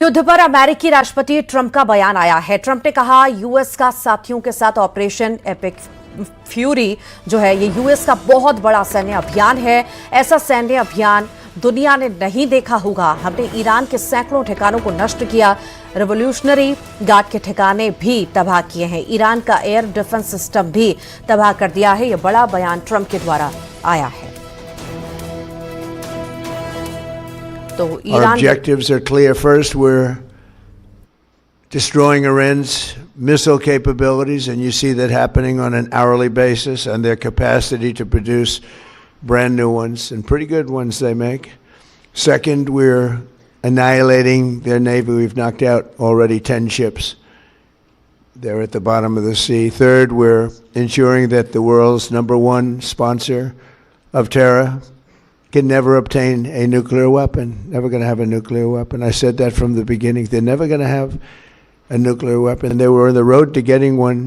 युद्ध पर अमेरिकी राष्ट्रपति ट्रंप का बयान आया है। ट्रंप ने कहा यूएस का साथियों के साथ ऑपरेशन एपिक फ्यूरी जो है ये यूएस का बहुत बड़ा सैन्य अभियान है। ऐसा सैन्य अभियान दुनिया ने नहीं देखा होगा। हमने ईरान के सैकड़ों ठिकानों को नष्ट किया, रेवोल्यूशनरी गार्ड के ठिकाने भी तबाह किए हैं, ईरान का एयर डिफेंस सिस्टम भी तबाह कर दिया है। यह बड़ा बयान ट्रंप के द्वारा आया है। Our objectives are clear. First, we're destroying Iran's missile capabilities, and you see that happening on an hourly basis, and their capacity to produce brand new ones, and pretty good ones they make. Second, we're annihilating their navy. We've knocked out already 10 ships. They're at the bottom of the sea. Third, we're ensuring that the world's #1 sponsor of terror can never obtain a nuclear weapon, never going to have a nuclear weapon. I said that from the beginning. They're never going to have a nuclear weapon. They were on the road to getting one